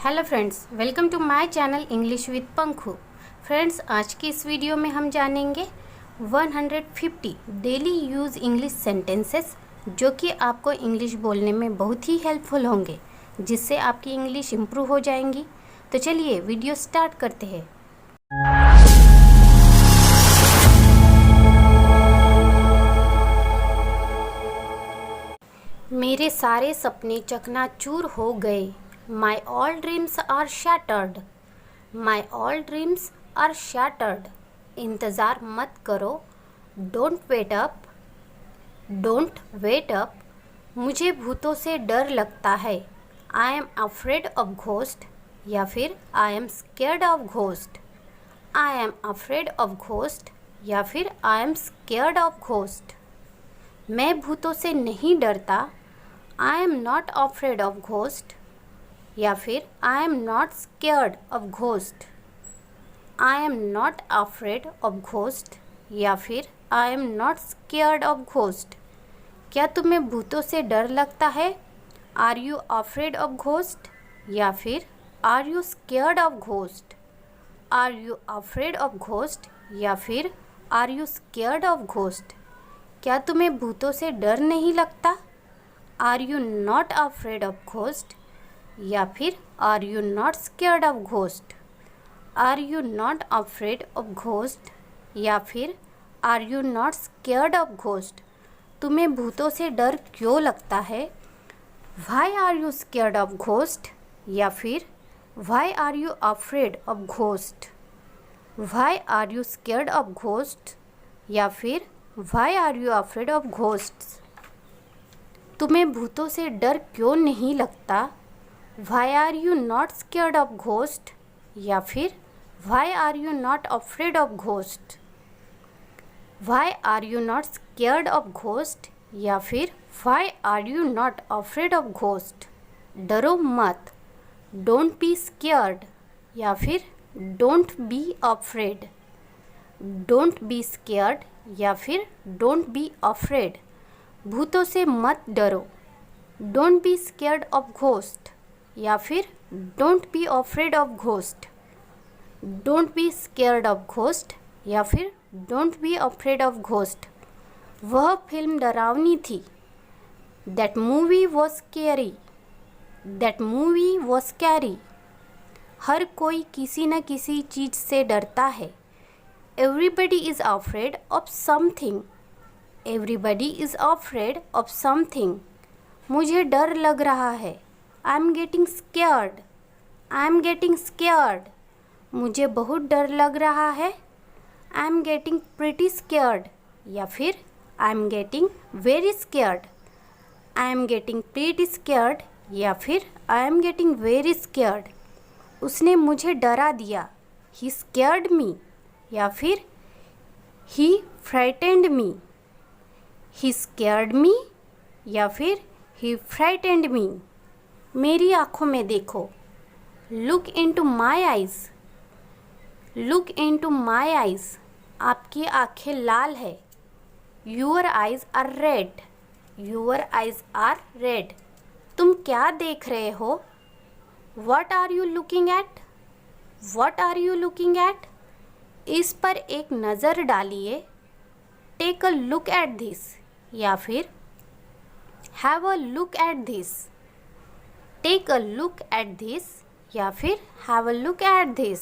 Hello friends, welcome to my channel English with Pankhu. Friends, आज की इस वीडियो में हम जानेंगे 150 डेली यूज़ इंग्लिश सेंटेंसेस जो कि आपको इंग्लिश बोलने में बहुत ही हेल्पफुल होंगे, जिससे आपकी इंग्लिश इम्प्रूव हो जाएंगी। तो चलिए वीडियो स्टार्ट करते हैं। मेरे सारे सपने चकनाचूर हो गए। My all dreams are shattered. My all dreams are shattered. इंतज़ार मत करो। Don't wait up. Don't wait up. मुझे भूतों से डर लगता है। I am afraid of ghost. या फिर I am scared of ghost. I am afraid of ghost. या फिर I am scared of ghost. मैं भूतों से नहीं डरता। I am not afraid of ghost. या फिर I am not scared of ghost. I am not afraid of ghost. या फिर I am not scared of ghost. क्या तुम्हें भूतों से डर लगता है? Are you afraid of ghost? या फिर Are you scared of ghost? Are you afraid of ghost? या फिर Are you scared of ghost? क्या तुम्हें भूतों से डर नहीं लगता? Are you not afraid of ghost? या फिर Are you not scared of ghost? Are you not afraid of ghost? या फिर Are you not scared of ghost? तुम्हें भूतों से डर क्यों लगता है? Why are you scared of ghost? या फिर Why are you afraid of ghost? Why are you scared of ghost? या फिर Why are you afraid of ghosts? तुम्हें भूतों से डर क्यों नहीं लगता? Why are you not scared of ghost? या फिर Why are you not afraid of ghost? Why are you not scared of ghost? या फिर Why are you not afraid of ghost? डरो मत। Don't be scared. या फिर Don't be afraid. Don't be scared. या फिर Don't be afraid. भूतों से मत डरो। Don't be scared of ghost. या फिर Don't be afraid of ghost. Don't be scared of ghost. या फिर Don't be afraid of ghost. वह फिल्म डरावनी थी। That movie was scary. That movie was scary. हर कोई किसी न किसी चीज़ से डरता है। Everybody is afraid of something. Everybody is afraid of something. मुझे डर लग रहा है। I am getting scared. I am getting scared. मुझे बहुत डर लग रहा है। I am getting pretty scared. या फिर I am getting very scared. I am getting pretty scared. या फिर I am getting very scared. उसने मुझे डरा दिया। He scared me. या फिर He frightened me. He scared me. या फिर He frightened me. मेरी आँखों में देखो। Look into my eyes. Look into my eyes. आपकी आँखें लाल है। Your eyes are red. Your eyes are red. तुम क्या देख रहे हो? What are you looking at? What are you looking at? इस पर एक नज़र डालिए। Take a look at this. या फिर Have a look at this. Take a look at this. या फिर Have a look at this.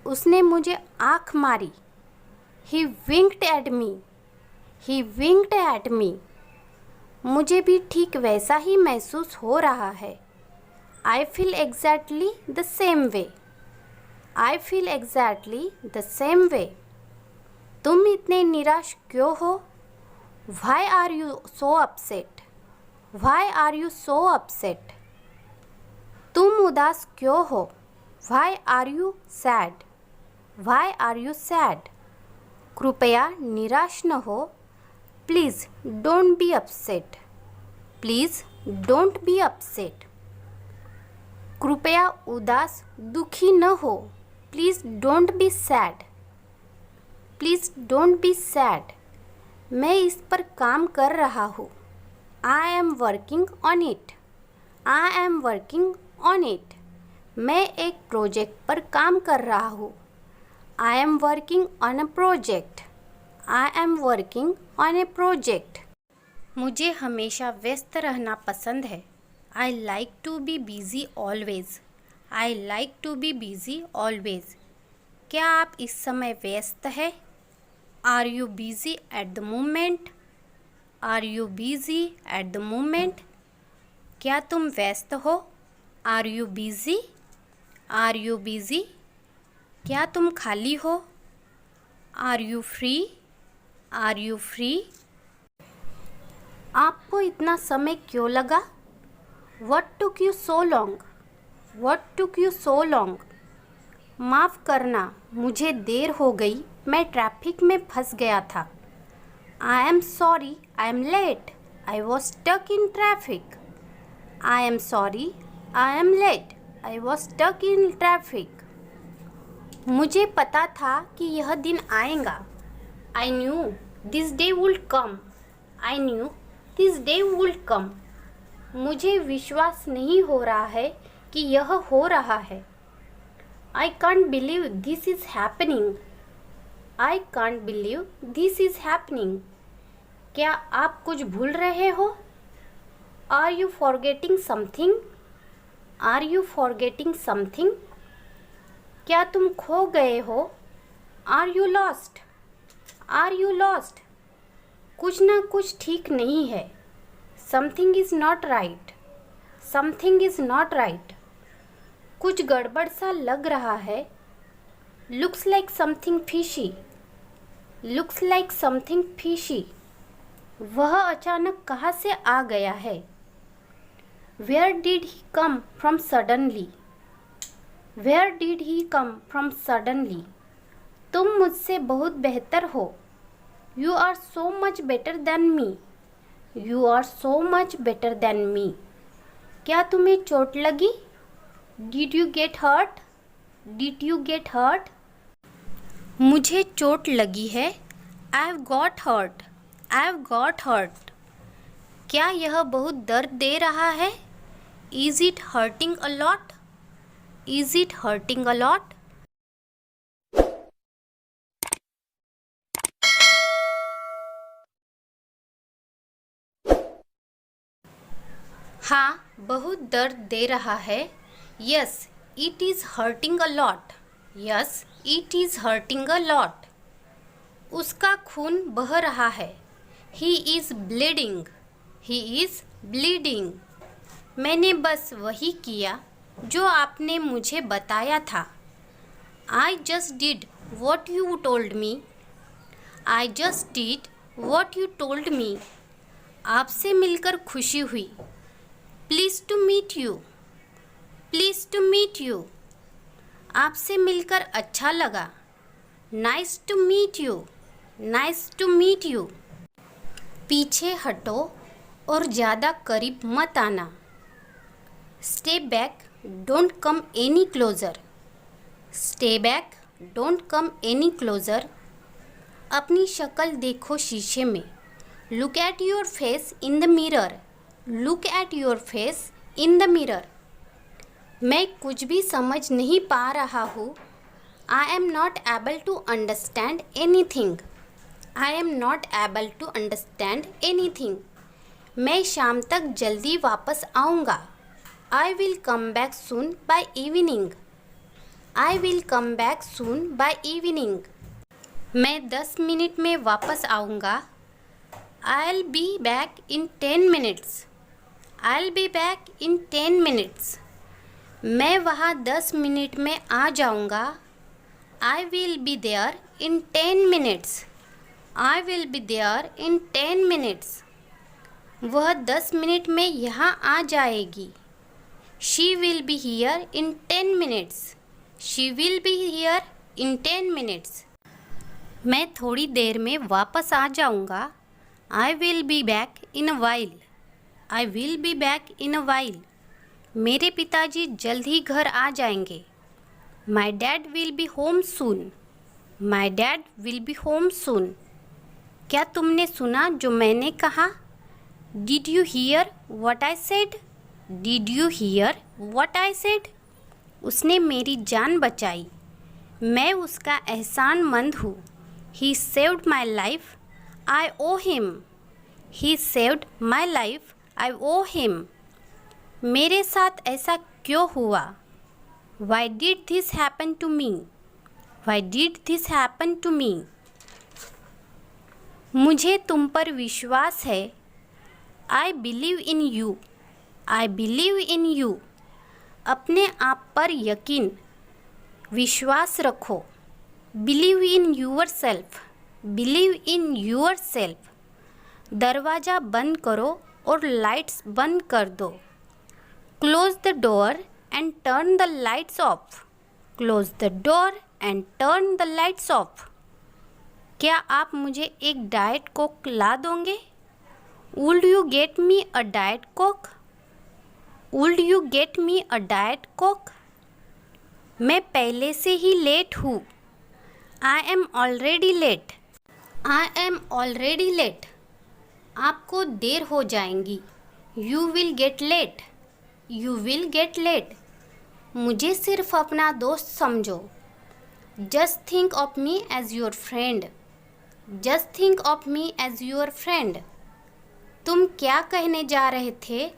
उसने मुझे आँख मारी। He winked at me. He winked at me. मुझे भी ठीक वैसा ही महसूस हो रहा है। I feel exactly the same way. I feel exactly the same way. तुम इतने निराश क्यों हो? Why are you so upset? Why are you so upset? तुम उदास क्यों हो? Why are you sad? Why are you sad? कृपया निराश न हो। Please don't be upset. Please don't be upset. कृपया उदास दुखी न हो। Please don't be sad. Please don't be sad. मैं इस पर काम कर रहा हूँ। I am working on it. I am working on it. मैं एक प्रोजेक्ट पर काम कर रहा हूँ। I am working on a project. I am working on a project. मुझे हमेशा व्यस्त रहना पसंद है। I like to be busy always. I like to be busy always. क्या आप इस समय व्यस्त हैं? Are you busy at the moment? Are you busy at the moment? क्या तुम व्यस्त हो? Are you busy? Are you busy? क्या तुम खाली हो? Are you free? Are you free? आपको इतना समय क्यों लगा? What took you so long? What took you so long? माफ़ करना, मुझे देर हो गई, मैं ट्रैफिक में फंस गया था। I am sorry, I am late. I was stuck in traffic. I am sorry, I am late. I was stuck in traffic. मुझे पता था कि यह दिन आएगा। I knew this day would come. I knew this day would come. मुझे विश्वास नहीं हो रहा है कि यह हो रहा है। I can't believe this is happening. I can't believe this is happening. क्या आप कुछ भूल रहे हो? Are you forgetting something? Are you forgetting something? क्या तुम खो गए हो? Are you lost? Are you lost? कुछ ना कुछ ठीक नहीं है। Something is not right. Something is not right. कुछ गड़बड़ सा लग रहा है। Looks like something fishy. Looks like something fishy. वह अचानक कहाँ से आ गया है? Where did he come from suddenly? Where did he come from suddenly? तुम मुझसे बहुत बेहतर हो। You are so much better than me. You are so much better than me. क्या तुम्हें चोट लगी? Did you get hurt? Did you get hurt? मुझे चोट लगी है। I've got hurt. I've got hurt. क्या यह बहुत दर्द दे रहा है? Is it hurting a lot? Is it hurting a lot? हाँ, बहुत दर्द दे रहा है। Yes, it is hurting a lot. Yes, it is hurting a lot. उसका खून बह रहा है। He is bleeding. He is bleeding. मैंने बस वही किया जो आपने मुझे बताया था। I just did what you told me. I just did what you told me. आपसे मिलकर खुशी हुई। Pleased to meet you. Pleased to meet you. आपसे मिलकर अच्छा लगा। Nice to meet you. Nice to meet you. पीछे हटो और ज़्यादा करीब मत आना। Stay back. Don't come any closer. Stay back. Don't come any closer. अपनी शक्ल देखो शीशे में। Look at your face in the mirror. Look at your face in the mirror. मैं कुछ भी समझ नहीं पा रहा हूँ। I am not able to understand anything. I am not able to understand anything. मैं शाम तक जल्दी वापस आऊँगा। I will come back soon by evening. I will come back soon by evening. मैं 10 मिनट में वापस आऊँगा। I'll be back in 10 minutes. I'll be back in 10 minutes. मैं वहाँ 10 मिनट में आ जाऊँगा। I will be there in 10 minutes. I will be there in 10 minutes. वह 10 minute में यहाँ आ जाएगी। She will be here in 10 minutes. She will be here in 10 minutes. मैं थोड़ी देर में वापस आ जाऊँगा। I will be back in a while. I will be back in a while. मेरे पिताजी जल्द ही घर आ जाएंगे। My dad will be home soon. My dad will be home soon. क्या तुमने सुना जो मैंने कहा? Did you hear what I said? Did you hear what I said? उसने मेरी जान बचाई। मैं उसका एहसानमंद हूँ। He saved my life. I owe him. He saved my life. I owe him. मेरे साथ ऐसा क्यों हुआ? Why did this happen to me? Why did this happen to me? मुझे तुम पर विश्वास है। I believe in you. I believe in you. अपने आप पर यकीन, विश्वास रखो। Believe in yourself. Believe in yourself. दरवाज़ा बंद करो और लाइट्स बंद कर दो। Close the door and turn the lights off. Close the door and turn the lights off. क्या आप मुझे एक डाइट कोक ला दोगे? Would you get me a diet coke? Would you get me a diet coke? मैं पहले से ही late हूँ। I am already late. I am already late. आपको देर हो जाएगी। You will get late. You will get late. मुझे सिर्फ अपना दोस्त समझो। Just think of me as your friend. Just think of me as your friend. तुम क्या कहने जा रहे थे?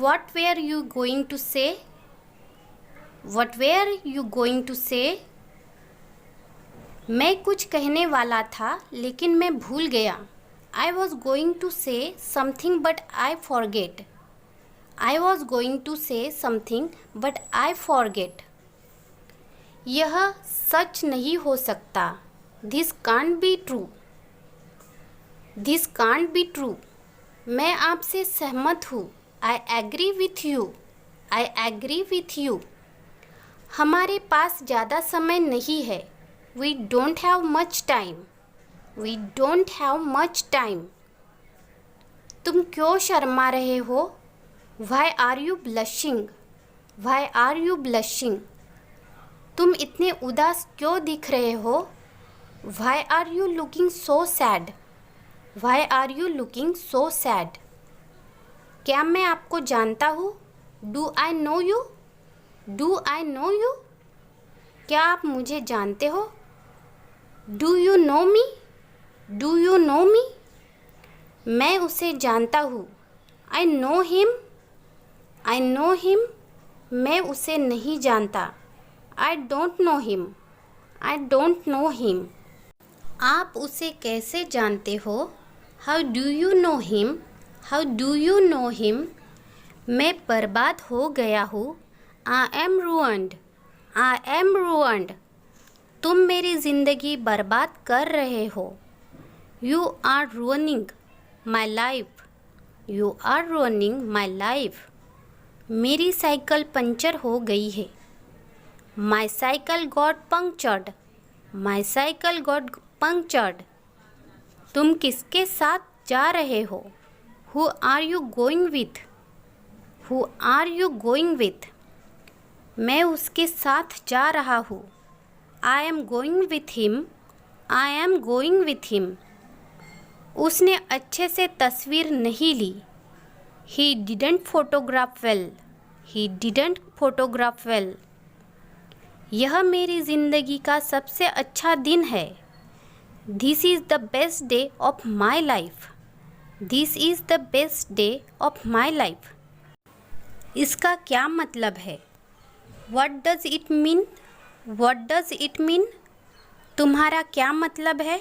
What were you going to say? What were you going to say? मैं कुछ कहने वाला था लेकिन मैं भूल गया। I was going to say something but I forget. I was going to say something but I forget. यह सच नहीं हो सकता। This can't be true. This can't be true. मैं आपसे सहमत हूँ। I agree with you. I agree with you. हमारे पास ज़्यादा समय नहीं है। We don't have much time. We don't have much time. तुम क्यों शर्मा रहे हो? Why are you blushing? Why are you blushing? तुम इतने उदास क्यों दिख रहे हो? Why are you looking so sad? Why are you looking so sad? क्या मैं आपको जानता हूँ? Do I know you? Do I know you? क्या आप मुझे जानते हो? Do you know me? Do you know me? मैं उसे जानता हूँ। I know him. I know him. मैं उसे नहीं जानता। I don't know him. I don't know him. आप उसे कैसे जानते हो? How do you know him? How do you know him? मैं बर्बाद हो गया हूँ। I am ruined. I am ruined. तुम मेरी ज़िंदगी बर्बाद कर रहे हो। You are ruining my life. You are ruining my life. मेरी साइकिल पंचर हो गई है। My cycle got punctured. My cycle got punctured. तुम किसके साथ जा रहे हो? Who are you going with? Who are you going with? मैं उसके साथ जा रहा हूँ। I am going with him. I am going with him. उसने अच्छे से तस्वीर नहीं ली। He didn't photograph well. He didn't photograph well. यह मेरी ज़िंदगी का सबसे अच्छा दिन है। This is the best day of my life. This is the best day of my life. इसका क्या मतलब है? What does it mean? What does it mean? तुम्हारा क्या मतलब है?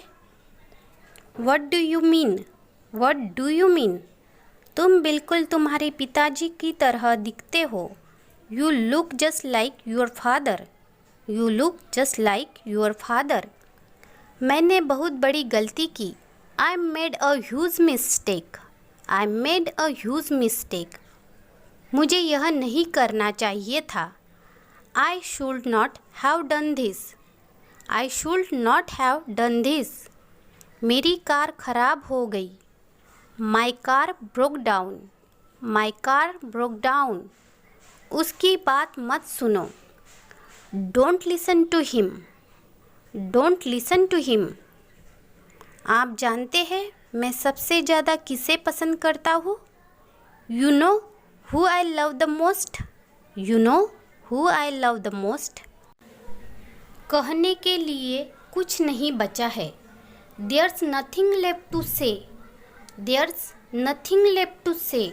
What do you mean? What do you mean? तुम बिल्कुल तुम्हारे पिताजी की तरह दिखते हो। You look just like your father. You look just like your father. मैंने बहुत बड़ी गलती की। I made a huge mistake. I made a huge mistake. मुझे यह नहीं करना चाहिए था। I should not have done this. I should not have done this. मेरी कार खराब हो गई। My car broke down. My car broke down. उसकी बात मत सुनो। Don't listen to him. Don't listen to him. आप जानते हैं मैं सबसे ज़्यादा किसे पसंद करता हूँ? You know who I love the most? You know who I love the most. कहने के लिए कुछ नहीं बचा है। There's nothing left to say. There's nothing left to say.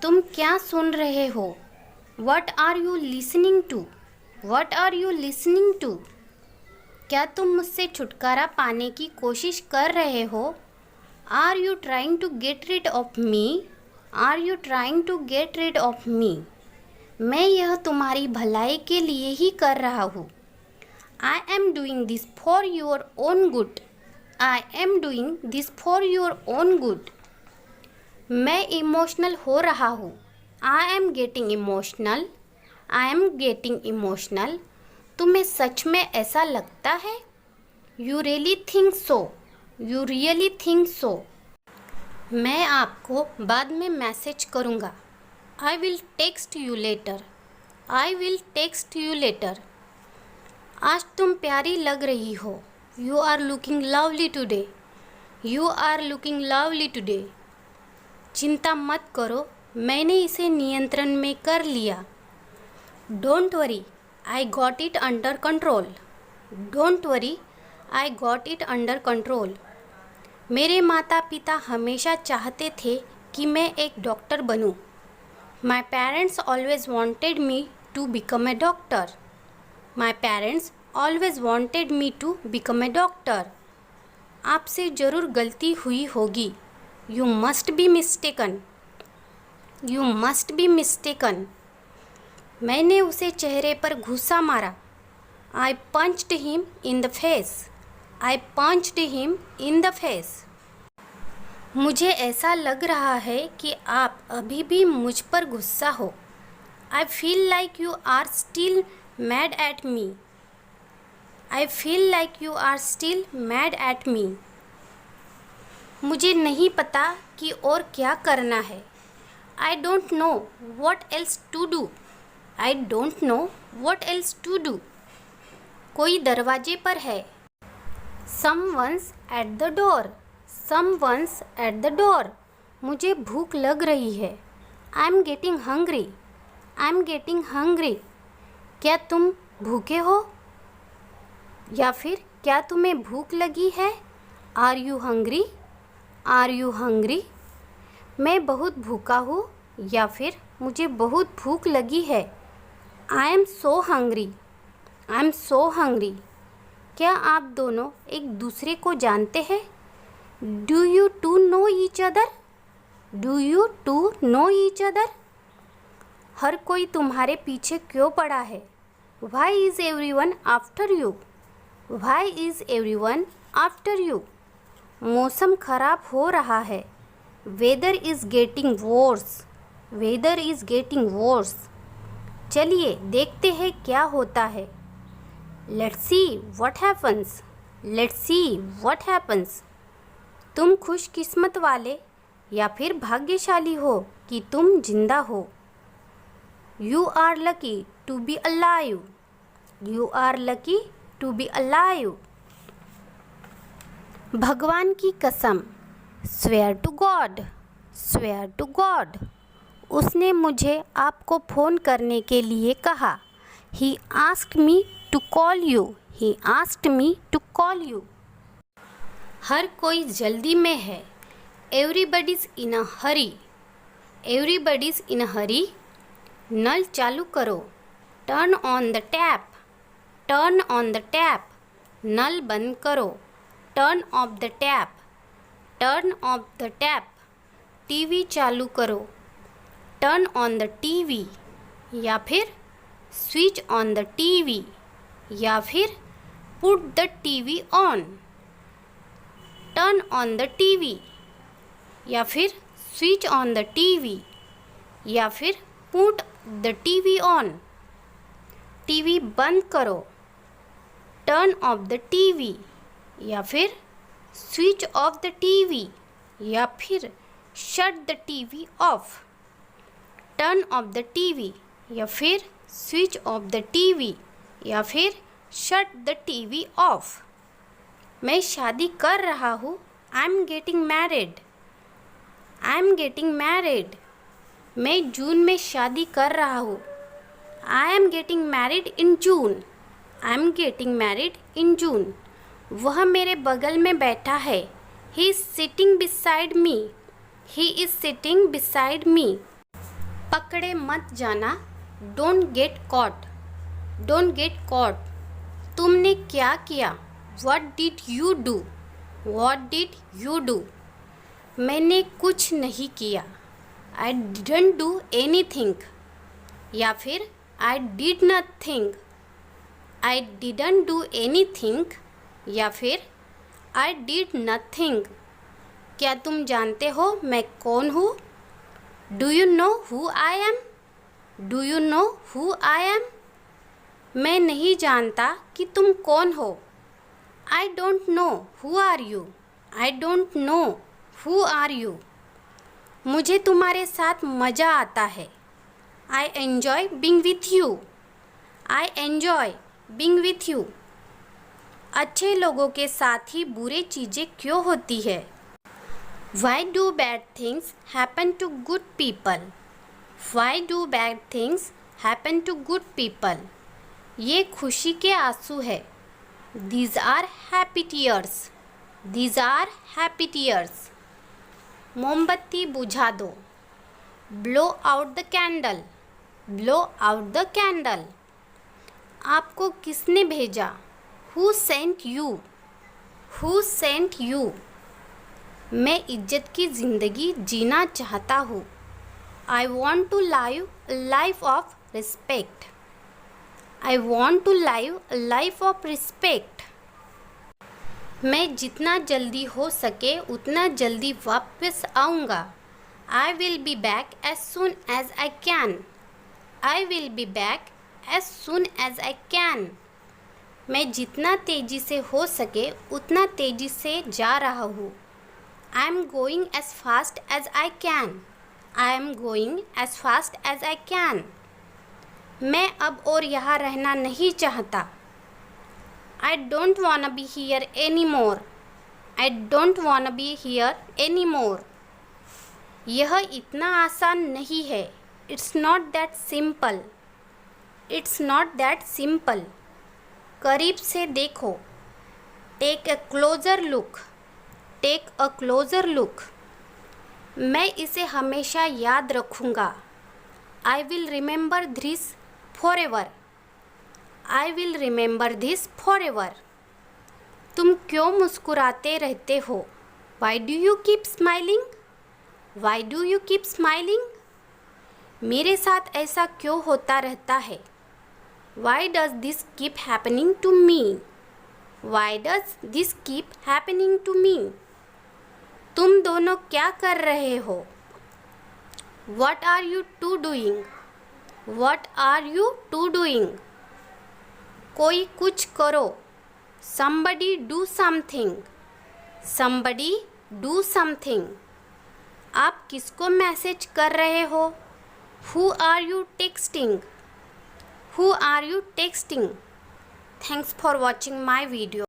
तुम क्या सुन रहे हो? What are you listening to. What are you listening to. क्या तुम मुझसे छुटकारा पाने की कोशिश कर रहे हो? Are you trying to get rid of me. Are you trying to get rid of me. मैं यह तुम्हारी भलाई के लिए ही कर रहा हूँ। I am doing this for your own good. I am doing this for your own good. मैं इमोशनल हो रहा हूँ। I am getting emotional. I am getting emotional. तुम्हें सच में ऐसा लगता है? You really think so. You really think so. मैं आपको बाद में मैसेज करूँगा। I will text you later. I will text you later. आज तुम प्यारी लग रही हो। You are looking lovely today. You are looking lovely today. चिंता मत करो, मैंने इसे नियंत्रण में कर लिया। Don't worry, I got it under control. Don't worry, I got it under control. मेरे माता पिता हमेशा चाहते थे कि मैं एक डॉक्टर बनूं। My parents always wanted me to become a doctor. My parents always wanted me to become a doctor. आपसे ज़रूर गलती हुई होगी। You must be mistaken. You must be mistaken. मैंने उसे चेहरे पर घूंसा मारा। I punched him in the face. I punched him in the face. मुझे ऐसा लग रहा है कि आप अभी भी मुझ पर गुस्सा हो। I feel like you are still mad at me. I feel like you are still mad at me. मुझे नहीं पता कि और क्या करना है। I don't know what else to do. I don't know what else to do. कोई दरवाजे पर है। Someone's at the door. Someone's at the door. मुझे भूख लग रही है। I am getting hungry. I am getting hungry. क्या तुम भूखे हो? या फिर क्या तुम्हें भूख लगी है? Are you hungry. Are you hungry. मैं बहुत भूखा हूँ या फिर मुझे बहुत भूख लगी है। I am so hungry. I am so hungry. क्या आप दोनों एक दूसरे को जानते हैं? Do you two know each other. Do you two know each other. हर कोई तुम्हारे पीछे क्यों पड़ा है? Why is everyone after you. Why is everyone after you. मौसम खराब हो रहा है। Weather is getting worse. Weather is getting worse. चलिए देखते हैं क्या होता है। Let's see what happens. Let's see what happens. तुम खुशकिस्मत वाले या फिर भाग्यशाली हो कि तुम जिंदा हो। You are lucky to be alive. You are lucky to be alive. भगवान की कसम। Swear to God. Swear to God. उसने मुझे आपको फ़ोन करने के लिए कहा। He asked me to call you. He asked me to call you. हर कोई जल्दी में है। एवरीबडीज़ इन अ हरी। एवरीबडीज़ इन अ हरी। नल चालू करो। Turn on the tap. Turn on the tap. नल बंद करो। Turn off the tap. Turn off the tap. TV चालू करो। Turn on the TV. या फिर स्विच ऑन द टीवी। या फिर put the TV on. Turn on the TV. या फिर स्विच ऑन द टीवी। या फिर put the TV on. TV बंद करो। Turn off the TV. या फिर स्विच ऑफ द टीवी। या फिर shut the TV off. Turn off the TV. या फिर स्विच ऑफ द टीवी। या फिर शट द टीवी ऑफ। मैं शादी कर रहा हूँ। I am getting married. I am getting married. मैं जून में शादी कर रहा हूँ। I am getting married in June. I am getting married in June. वह मेरे बगल में बैठा है। He is sitting beside me. He is sitting beside me. पकड़े मत जाना। Don't get caught. Don't get caught. तुमने क्या किया? What did you do? What did you do? मैंने कुछ नहीं किया। I didn't do anything. या फिर I did nothing. I didn't do anything या फिर आई डिड नथिंग। क्या तुम जानते हो मैं कौन हूँ? Do you know who I am? Do you know who I am? मैं नहीं जानता कि तुम कौन हो। I don't know who are you? I don't know who are you? मुझे तुम्हारे साथ मज़ा आता है। I enjoy being with you. I enjoy being with you. अच्छे लोगों के साथ ही बुरी चीज़ें क्यों होती है? Why do bad things happen to good people? Why do bad things happen to good people? ये खुशी के आंसू है। These are happy tears. These are happy tears. मोमबत्ती बुझा दो। Blow out the candle. Blow out the candle. आपको किसने भेजा? Who sent you? Who sent you? मैं इज्जत की ज़िंदगी जीना चाहता हूँ। I want to live life of respect. I want to live life of respect. मैं जितना जल्दी हो सके उतना जल्दी वापस आऊँगा। I will be back as soon as I can. I will be back as soon as I can. मैं जितना तेज़ी से हो सके उतना तेज़ी से जा रहा हूँ। I am going as fast as I can. I am going as fast as I can. मैं अब और यहाँ रहना नहीं चाहता। I don't wanna be here anymore. I don't wanna be here anymore. यह इतना आसान नहीं है। It's not that simple. It's not that simple. करीब से देखो। Take a closer look. Take a closer look. मैं इसे हमेशा याद रखूँगा। I will remember this for ever. I will remember this for ever. तुम क्यों मुस्कुराते रहते हो? Why do you keep smiling? Why do you keep smiling? मेरे साथ ऐसा क्यों होता रहता है? Why does this keep happening to me? Why does this keep happening to me? तुम दोनों क्या कर रहे हो? What are you two doing? What are you two doing? कोई कुछ करो। Somebody do something. Somebody do something. आप किसको मैसेज कर रहे हो? Who are you texting? Who are you texting? Thanks for watching my video.